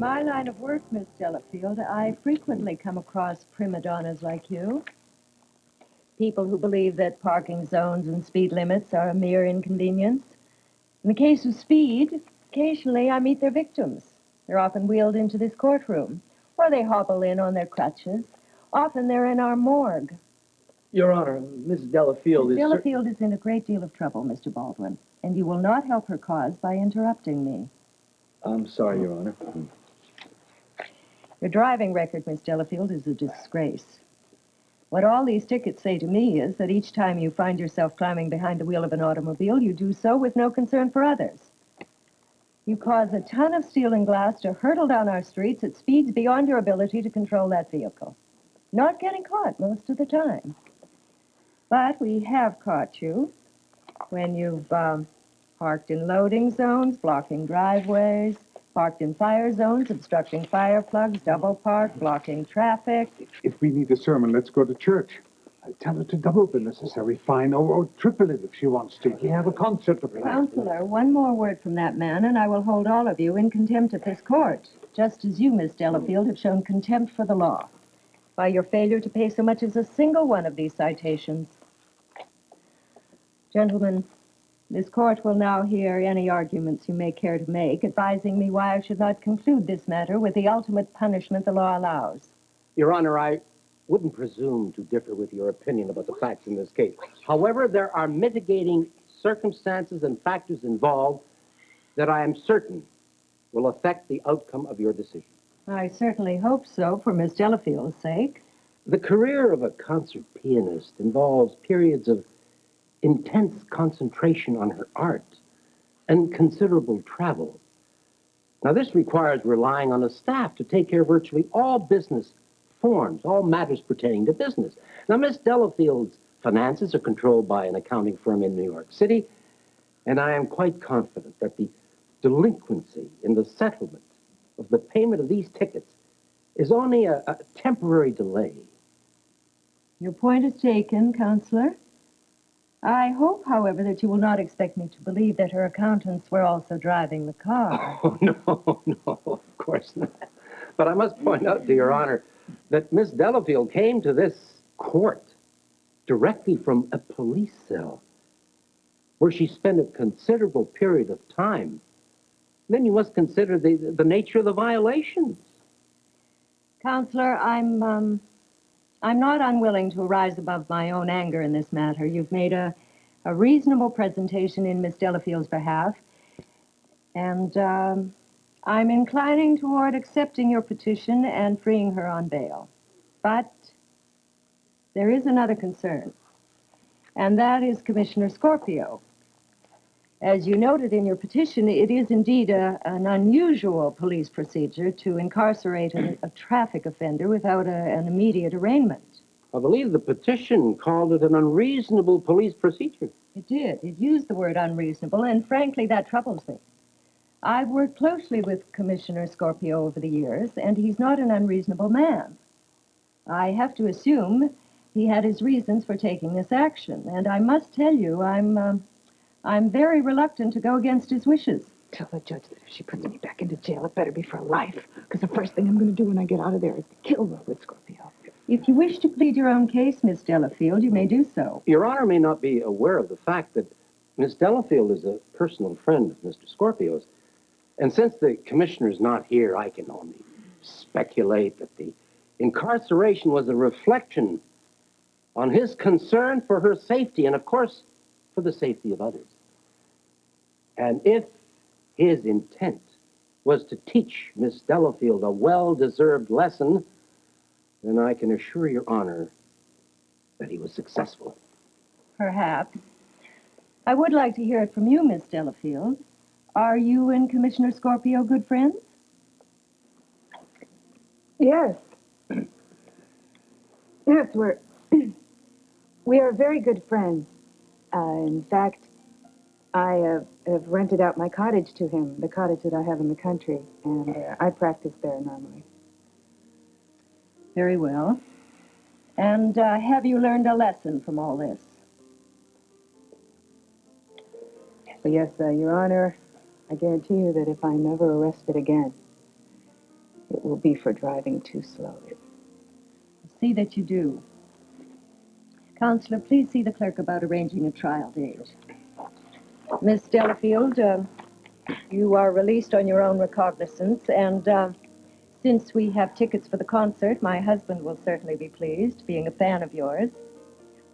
my line of work, Miss Delafield, I frequently come across prima donnas like you. People who believe that parking zones and speed limits are a mere inconvenience. In the case of speed, occasionally I meet their victims. They're often wheeled into this courtroom, or they hobble in on their crutches. Often they're in our morgue. Your Honor, Miss Delafield is... Delafield is in a great deal of trouble, Mr. Baldwin, and you will not help her cause by interrupting me. I'm sorry, Your Honor. Your driving record, Miss Delafield, is a disgrace. What all these tickets say to me is that each time you find yourself climbing behind the wheel of an automobile, you do so with no concern for others. You cause a ton of steel and glass to hurtle down our streets at speeds beyond your ability to control that vehicle. Not getting caught most of the time. But we have caught you when you've parked in loading zones, blocking driveways, parked in fire zones, obstructing fire plugs, double parked, blocking traffic. If we need a sermon, let's go to church. I'll tell her to double the necessary fine or triple it if she wants to. We have a concert to play. Counselor, one more word from that man, and I will hold all of you in contempt of this court, just as you, Miss Delafield, have shown contempt for the law by your failure to pay so much as a single one of these citations. Gentlemen, this court will now hear any arguments you may care to make, advising me why I should not conclude this matter with the ultimate punishment the law allows. Your Honor, I wouldn't presume to differ with your opinion about the facts in this case. However, there are mitigating circumstances and factors involved that I am certain will affect the outcome of your decision. I certainly hope so, for Miss Delafield's sake. The career of a concert pianist involves periods of intense concentration on her art and considerable travel. Now, this requires relying on a staff to take care of virtually all business forms, all matters pertaining to business. Now, Miss Delafield's finances are controlled by an accounting firm in New York City, and I am quite confident that the delinquency in the settlement of the payment of these tickets is only a temporary delay. Your point is taken, Counselor. I hope, however, that you will not expect me to believe that her accountants were also driving the car. Oh, no, of course not. But I must point out to Your Honor that Miss Delafield came to this court directly from a police cell where she spent a considerable period of time. Then you must consider the nature of the violations. Counselor, I'm not unwilling to rise above my own anger in this matter. You've made a reasonable presentation in Miss Delafield's behalf, and I'm inclining toward accepting your petition and freeing her on bail. But there is another concern, and that is Commissioner Scorpio. As you noted in your petition, it is indeed an unusual police procedure to incarcerate a traffic offender without an immediate arraignment. I believe the petition called it an unreasonable police procedure. It did. It used the word unreasonable, and frankly, that troubles me. I've worked closely with Commissioner Scorpio over the years, and he's not an unreasonable man. I have to assume he had his reasons for taking this action, and I must tell you, I'm very reluctant to go against his wishes. Tell the judge that if she puts me back into jail, it better be for life. Because the first thing I'm going to do when I get out of there is kill her with Scorpio. If you wish to plead your own case, Miss Delafield, you may do so. Your Honor may not be aware of the fact that Miss Delafield is a personal friend of Mr. Scorpio's. And since the commissioner's not here, I can only speculate that the incarceration was a reflection on his concern for her safety and, of course, for the safety of others. And if his intent was to teach Miss Delafield a well-deserved lesson, then I can assure Your Honor that he was successful. Perhaps. I would like to hear it from you, Miss Delafield. Are you and Commissioner Scorpio good friends? Yes. Yes, we are very good friends. In fact, I have rented out my cottage to him, the cottage that I have in the country, and I practice there normally. Very well. And have you learned a lesson from all this? Well, yes, Your Honor, I guarantee you that if I'm ever arrested again, it will be for driving too slowly. See that you do. Counselor, please see the clerk about arranging a trial date. Miss Delafield, you are released on your own recognizance, and since we have tickets for the concert, my husband will certainly be pleased, being a fan of yours.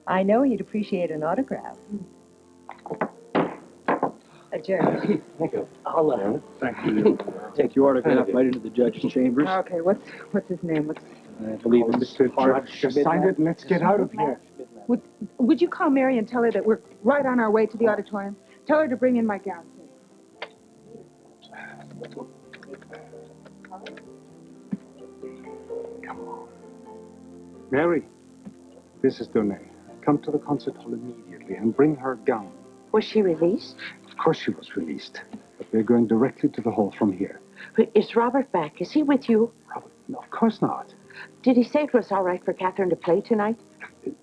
I know he'd appreciate an autograph. Adjourned. Thank you. I'll Thank you. Take your autograph right into the judge's chambers. Okay, what's his name? I believe Oh, it's Mr. Judge, just sign it and let's get out of here. Would you call Mary and tell her that we're right on our way to the auditorium? Tell her to bring in my gown, please. Mary, this is Devane. Come to the concert hall immediately and bring her gown. Was she released? Of course she was released, but we're going directly to the hall from here. Is Robert back? Is he with you? Robert, no, of course not. Did he say it was all right for Catherine to play tonight?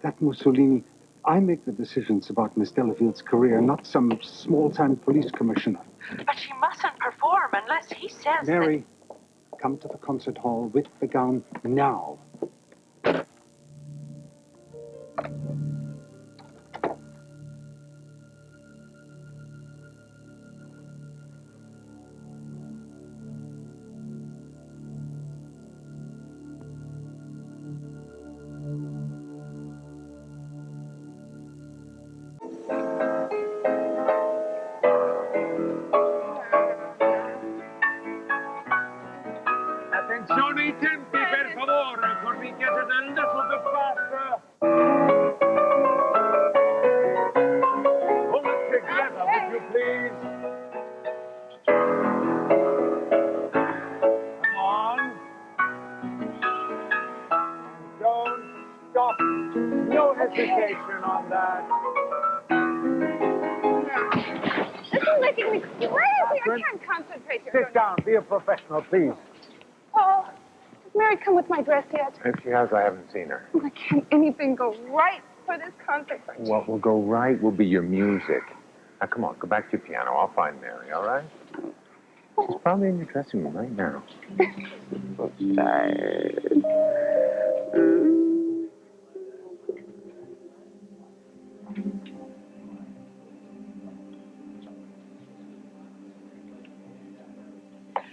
That Mussolini, I make the decisions about Miss Delafield's career, not some small-time police commissioner. But she mustn't perform unless he says Mary, come to the concert hall with the gown now. Attenzione ai tempi, per favore, corricchiate del little bit faster. Pull it together, would you please? Come on. Don't stop. No hesitation on that. This is making me crazy. I can't concentrate here. Sit down. Be a professional, please. Paul, has Mary come with my dress yet? If she has, I haven't seen her. Why can't anything go right for this concert? What will go right will be your music. Now, come on, go back to your piano. I'll find Mary, all right? She's probably in your dressing room right now. Looks tired.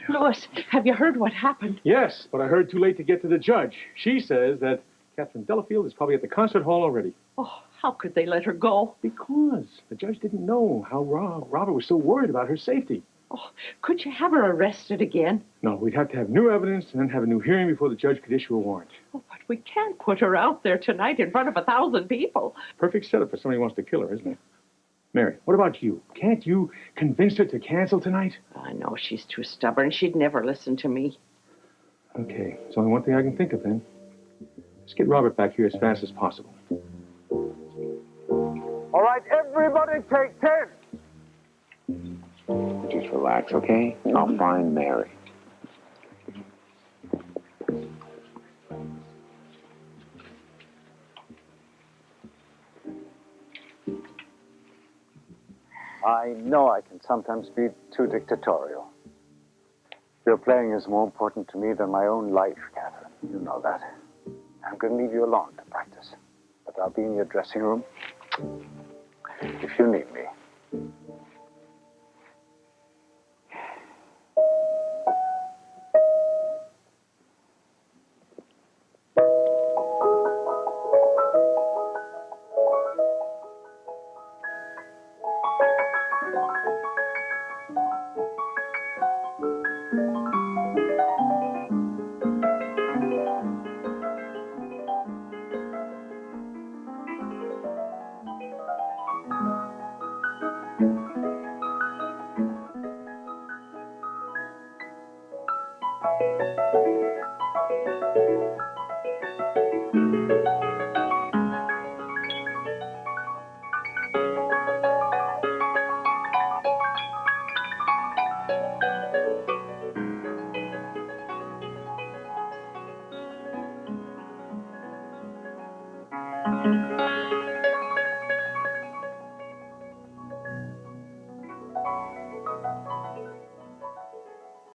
Louis, have you heard what happened? Yes, but I heard too late to get to the judge. She says that Catherine Delafield is probably at the concert hall already. Oh, how could they let her go? Because the judge didn't know how Robert was so worried about her safety. Oh, could you have her arrested again? No, we'd have to have new evidence and then have a new hearing before the judge could issue a warrant. Oh, but we can't put her out there tonight in front of 1,000 people. Perfect setup for somebody who wants to kill her, isn't it? Mary, what about you? Can't you convince her to cancel tonight? I know she's too stubborn. She'd never listen to me. Okay, there's only one thing I can think of then. Let's get Robert back here as fast as possible. All right, everybody take 10. Just relax, okay? I'll find Mary. I know I can sometimes be too dictatorial. Your playing is more important to me than my own life, Catherine. You know that. I'm going to leave you alone to practice. But I'll be in your dressing room if you need me.